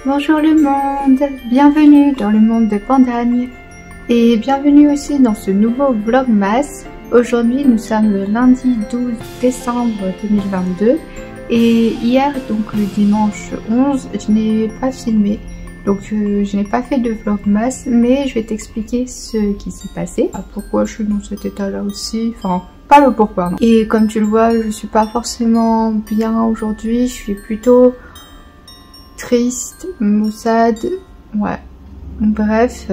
Bonjour le monde, bienvenue dans le monde de Pandagne et bienvenue aussi dans ce nouveau vlogmas. Aujourd'hui nous sommes le lundi 12 décembre 2022 et hier, donc le dimanche 11, je n'ai pas filmé, donc je n'ai pas fait de vlogmas, mais je vais t'expliquer ce qui s'est passé, pourquoi je suis dans cet état là aussi, enfin pas le pourquoi non. Et comme tu le vois, je suis pas forcément bien aujourd'hui, je suis plutôt triste, maussade, ouais, bref.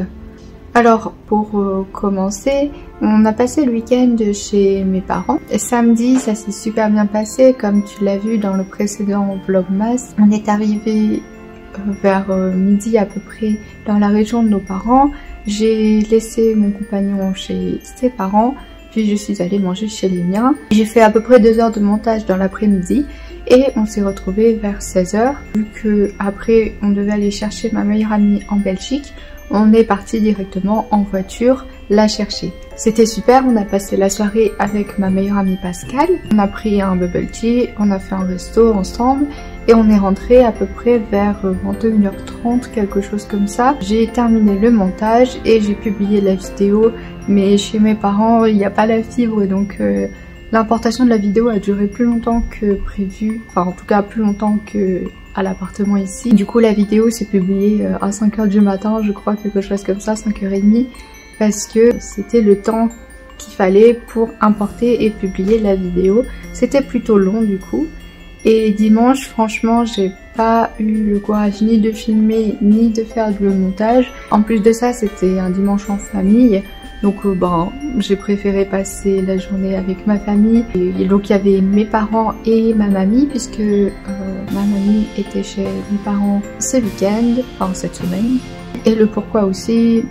Alors pour commencer, on a passé le week-end chez mes parents. Et samedi, ça s'est super bien passé, comme tu l'as vu dans le précédent vlogmas. On est arrivé vers midi à peu près dans la région de nos parents. J'ai laissé mon compagnon chez ses parents, puis je suis allée manger chez les miens. J'ai fait à peu près 2 heures de montage dans l'après-midi. Et on s'est retrouvés vers 16 h. Vu que après on devait aller chercher ma meilleure amie en Belgique, on est parti directement en voiture la chercher. C'était super, on a passé la soirée avec ma meilleure amie Pascal. On a pris un bubble tea, on a fait un resto ensemble et on est rentré à peu près vers 21h30, quelque chose comme ça. J'ai terminé le montage et j'ai publié la vidéo, mais chez mes parents il n'y a pas la fibre, donc l'importation de la vidéo a duré plus longtemps que prévu, enfin en tout cas plus longtemps que à l'appartement ici. Du coup la vidéo s'est publiée à 5 h du matin, je crois, quelque chose comme ça, 5h30, parce que c'était le temps qu'il fallait pour importer et publier la vidéo. C'était plutôt long du coup. Et dimanche, franchement, j'ai pas eu le courage ni de filmer ni de faire le montage. En plus de ça, c'était un dimanche en famille. Donc j'ai préféré passer la journée avec ma famille. Et donc il y avait mes parents et ma mamie, puisque ma mamie était chez mes parents ce week-end, enfin cette semaine. Et le pourquoi aussi,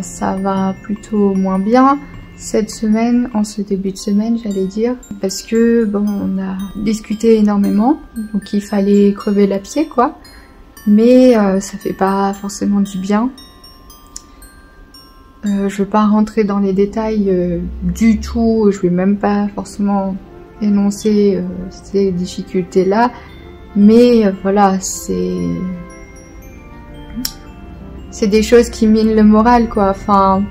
ça va plutôt moins bien cette semaine, en ce début de semaine j'allais dire, parce que on a discuté énormément, donc il fallait crever l'abcès quoi, mais ça fait pas forcément du bien. Je vais pas rentrer dans les détails du tout, je vais même pas forcément énoncer ces difficultés là, mais voilà, c'est des choses qui minent le moral quoi, enfin.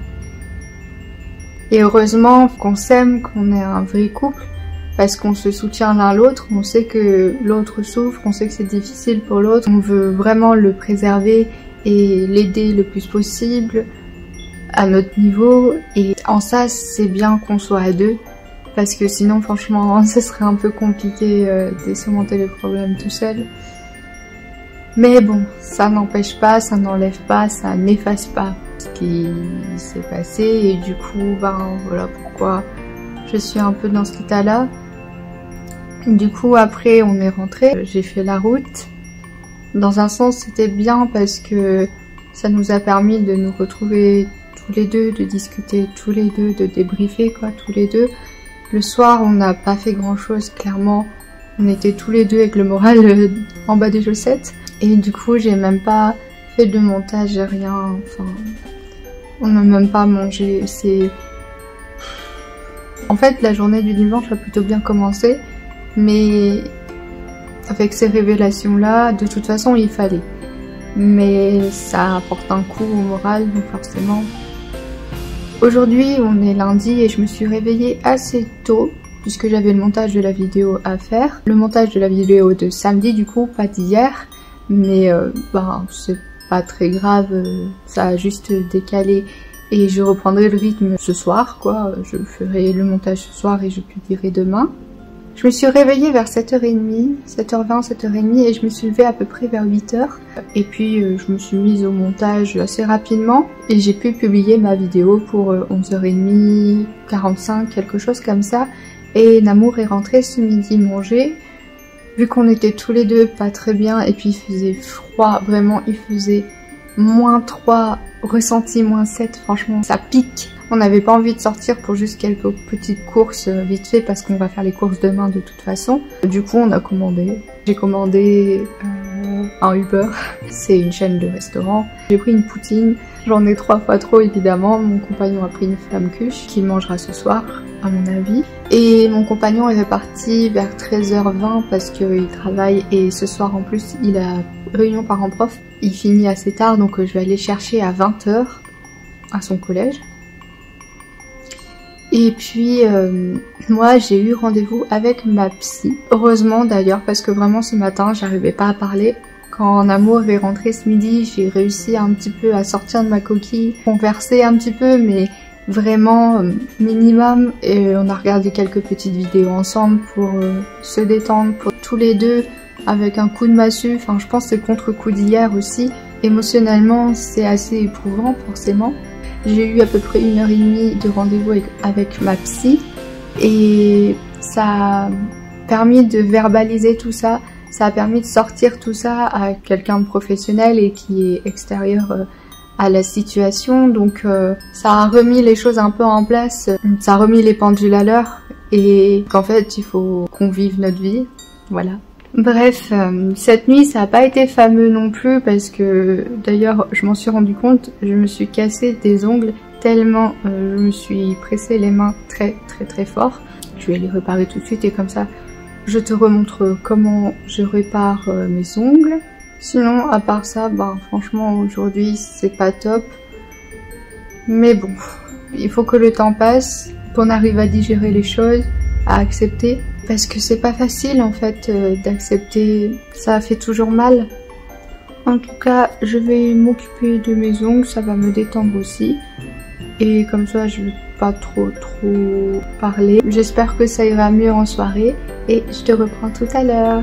Et heureusement qu'on s'aime, qu'on est un vrai couple, parce qu'on se soutient l'un l'autre, on sait que l'autre souffre, on sait que c'est difficile pour l'autre, on veut vraiment le préserver et l'aider le plus possible à notre niveau, et en ça c'est bien qu'on soit à deux, parce que sinon franchement ce serait un peu compliqué de surmonter les problèmes tout seul. Mais bon, ça n'empêche pas, ça n'enlève pas, ça n'efface pas ce qui s'est passé, et du coup voilà pourquoi je suis un peu dans cet état là. Du coup après on est rentré, j'ai fait la route. Dans un sens c'était bien parce que ça nous a permis de nous retrouver tous les deux, de discuter tous les deux, de débriefer quoi tous les deux. Le soir on n'a pas fait grand chose, clairement on était tous les deux avec le moral en bas des chaussettes, et du coup j'ai même pas fait de montage, rien, enfin on n'a même pas mangé. C'est en fait la journée du dimanche a plutôt bien commencé, mais avec ces révélations là de toute façon il fallait, mais ça apporte un coup au moral, donc forcément. Aujourd'hui on est lundi et je me suis réveillée assez tôt puisque j'avais le montage de la vidéo à faire, le montage de la vidéo de samedi du coup, pas d'hier, mais c'est pas très grave, ça a juste décalé Et je reprendrai le rythme ce soir, quoi. Je ferai le montage ce soir et je publierai demain. Je me suis réveillée vers 7h30, 7h20, 7h30 et je me suis levée à peu près vers 8h. Et puis je me suis mise au montage assez rapidement et j'ai pu publier ma vidéo pour 11h30, 45, quelque chose comme ça. Et Namour est rentré ce midi manger. Vu qu'on était tous les deux pas très bien et puis il faisait froid, vraiment il faisait -3, ressenti -7, franchement ça pique. On n'avait pas envie de sortir pour juste quelques petites courses vite fait parce qu'on va faire les courses demain de toute façon. Du coup on a commandé. J'ai commandé un Uber, c'est une chaîne de restaurants. J'ai pris une poutine, j'en ai 3 fois trop évidemment. Mon compagnon a pris une flamme cuche qu'il mangera ce soir à mon avis. Et mon compagnon est reparti vers 13h20 parce qu'il travaille et ce soir en plus il a réunion parents-prof. Il finit assez tard donc je vais aller chercher à 20h à son collège. Et puis moi j'ai eu rendez-vous avec ma psy. Heureusement d'ailleurs parce que vraiment ce matin j'arrivais pas à parler. Quand Namour est rentré ce midi, j'ai réussi un petit peu à sortir de ma coquille, converser un petit peu mais vraiment minimum. Et on a regardé quelques petites vidéos ensemble pour se détendre, pour tous les deux avec un coup de massue. Enfin je pense que c'est le contre-coup d'hier aussi. Émotionnellement c'est assez éprouvant forcément. J'ai eu à peu près 1h30 de rendez-vous avec ma psy et ça a permis de verbaliser tout ça, ça a permis de sortir tout ça à quelqu'un de professionnel et qui est extérieur à la situation. Donc ça a remis les choses un peu en place, ça a remis les pendules à l'heure et qu'en fait il faut qu'on vive notre vie, voilà. Bref, cette nuit ça n'a pas été fameux non plus parce que d'ailleurs je m'en suis rendu compte, je me suis cassé des ongles tellement je me suis pressé les mains très fort. Je vais les réparer tout de suite et comme ça je te remontre comment je répare mes ongles. Sinon à part ça, bah franchement aujourd'hui c'est pas top. Mais bon, il faut que le temps passe, qu'on arrive à digérer les choses, à accepter. Parce que c'est pas facile en fait d'accepter, ça fait toujours mal. En tout cas, je vais m'occuper de mes ongles, ça va me détendre aussi. Et comme ça, je vais pas trop parler. J'espère que ça ira mieux en soirée et je te reprends tout à l'heure.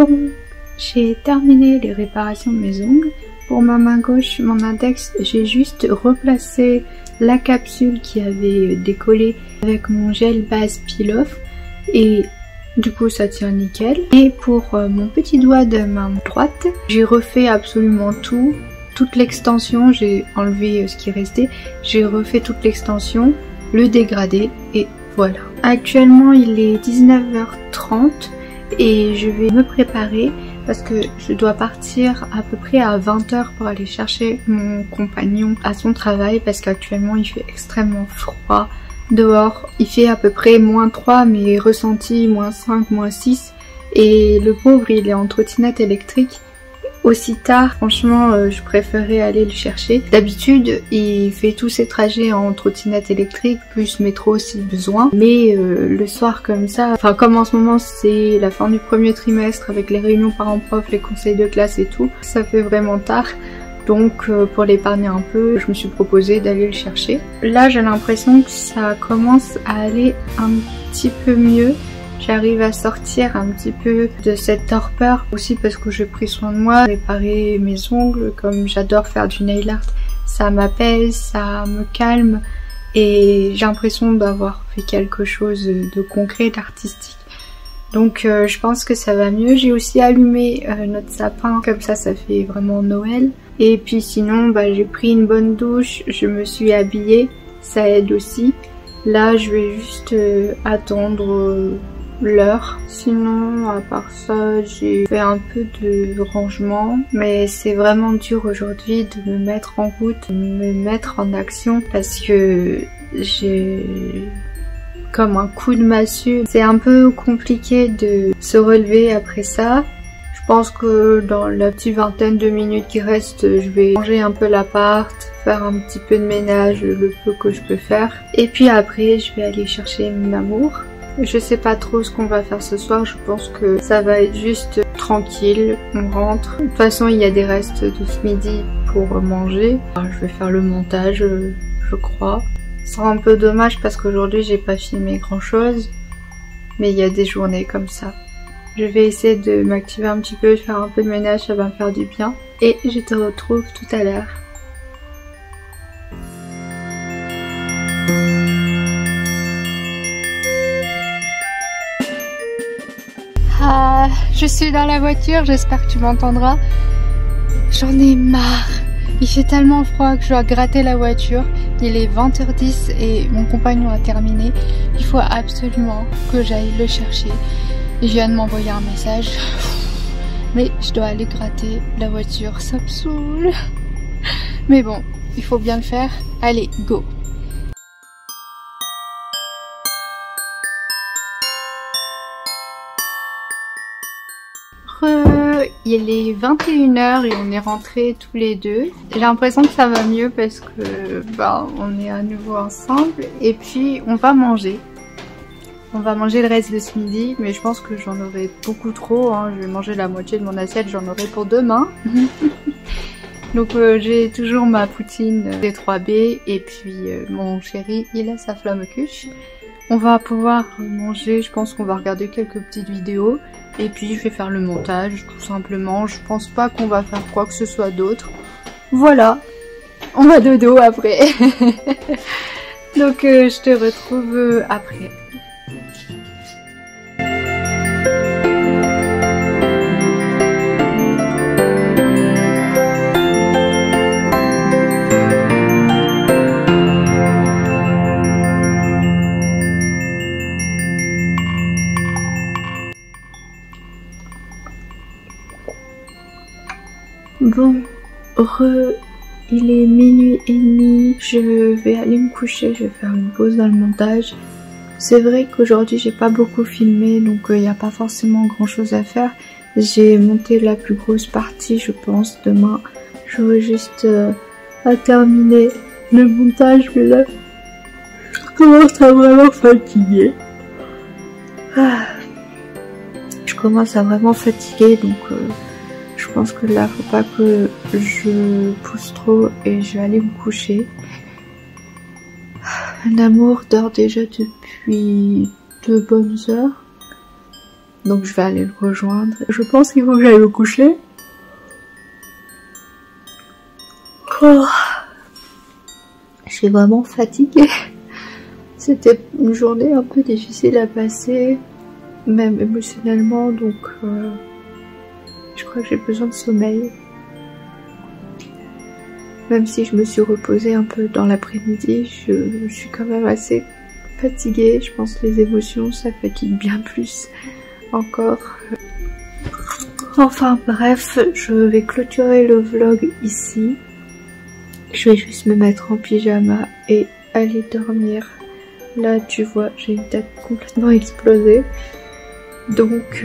Bon, j'ai terminé les réparations de mes ongles. Pour ma main gauche, mon index, j'ai juste replacé la capsule qui avait décollé avec mon gel base peel-off et du coup ça tient nickel. Et pour mon petit doigt de main droite, j'ai refait absolument tout. Toute l'extension, j'ai enlevé ce qui restait, j'ai refait toute l'extension, le dégradé et voilà. Actuellement il est 19h30 et je vais me préparer parce que je dois partir à peu près à 20h pour aller chercher mon compagnon à son travail parce qu'actuellement il fait extrêmement froid dehors. Il fait à peu près -3 mais ressenti -5, -6 et le pauvre il est en trottinette électrique. Aussi tard, franchement, je préférais aller le chercher. D'habitude, il fait tous ses trajets en trottinette électrique, plus métro si besoin. Mais le soir comme ça, enfin comme en ce moment c'est la fin du premier trimestre avec les réunions parents-prof, les conseils de classe et tout, ça fait vraiment tard. Donc pour l'épargner un peu, je me suis proposé d'aller le chercher. Là j'ai l'impression que ça commence à aller un petit peu mieux. J'arrive à sortir un petit peu de cette torpeur aussi parce que j'ai pris soin de moi, réparer mes ongles comme j'adore faire du nail art, ça m'apaise, ça me calme et j'ai l'impression d'avoir fait quelque chose de concret, d'artistique. Donc je pense que ça va mieux. J'ai aussi allumé notre sapin, comme ça fait vraiment Noël. Et puis sinon j'ai pris une bonne douche, je me suis habillée, ça aide aussi. Là je vais juste attendre l'heure. Sinon à part ça j'ai fait un peu de rangement mais c'est vraiment dur aujourd'hui de me mettre en route, de me mettre en action parce que j'ai comme un coup de massue. C'est un peu compliqué de se relever après ça. Je pense que dans la petite vingtaine de minutes qui restent, je vais ranger un peu l'appart, faire un petit peu de ménage, le peu que je peux faire. Et puis après, je vais aller chercher mon amour. Je sais pas trop ce qu'on va faire ce soir, je pense que ça va être juste tranquille, on rentre. De toute façon, il y a des restes de ce midi pour manger. Alors, je vais faire le montage, je crois. Ce sera un peu dommage parce qu'aujourd'hui, j'ai pas filmé grand chose. Mais il y a des journées comme ça. Je vais essayer de m'activer un petit peu, de faire un peu de ménage, ça va me faire du bien. Et je te retrouve tout à l'heure. Ah, je suis dans la voiture, j'espère que tu m'entendras. J'en ai marre. Il fait tellement froid que je dois gratter la voiture. Il est 20h10 et mon compagnon a terminé. Il faut absolument que j'aille le chercher. Il vient de m'envoyer un message. Mais je dois aller gratter la voiture, ça me saoule. Mais bon, il faut bien le faire. Allez, go! Il est 21h et on est rentrés tous les deux. J'ai l'impression que ça va mieux parce que on est à nouveau ensemble et puis on va manger. On va manger le reste de ce midi, mais je pense que j'en aurai beaucoup trop. Hein. Je vais manger la moitié de mon assiette, j'en aurai pour demain. Donc j'ai toujours ma poutine des 3B et puis mon chéri, il a sa flamme-cuche. On va pouvoir manger, je pense qu'on va regarder quelques petites vidéos. Et puis je vais faire le montage tout simplement. Je pense pas qu'on va faire quoi que ce soit d'autre. Voilà, on va dodo après. Donc je te retrouve après. Bon, il est 00h30, je vais aller me coucher, je vais faire une pause dans le montage. C'est vrai qu'aujourd'hui j'ai pas beaucoup filmé, donc il n'y a pas forcément grand chose à faire. J'ai monté la plus grosse partie, je pense. Demain, j'aurai juste à terminer le montage, mais là, je commence à vraiment fatiguer. Je commence à vraiment fatiguer, donc... je pense que là, faut pas que je pousse trop et je vais aller me coucher. L'amour dort déjà depuis 2 bonnes heures. Donc je vais aller le rejoindre. Je pense qu'il faut que j'aille me coucher. Oh. Je suis vraiment fatiguée. C'était une journée un peu difficile à passer, même émotionnellement, donc je crois que j'ai besoin de sommeil. Même si je me suis reposée un peu dans l'après-midi, je suis quand même assez fatiguée. Je pense que les émotions, ça fatigue bien plus encore. Enfin bref, je vais clôturer le vlog ici. Je vais juste me mettre en pyjama et aller dormir. Là, tu vois, j'ai une tête complètement explosée. Donc,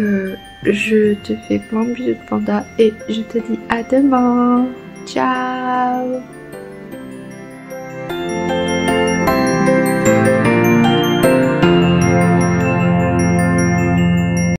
je te fais plein de bisous de panda et je te dis à demain. Ciao!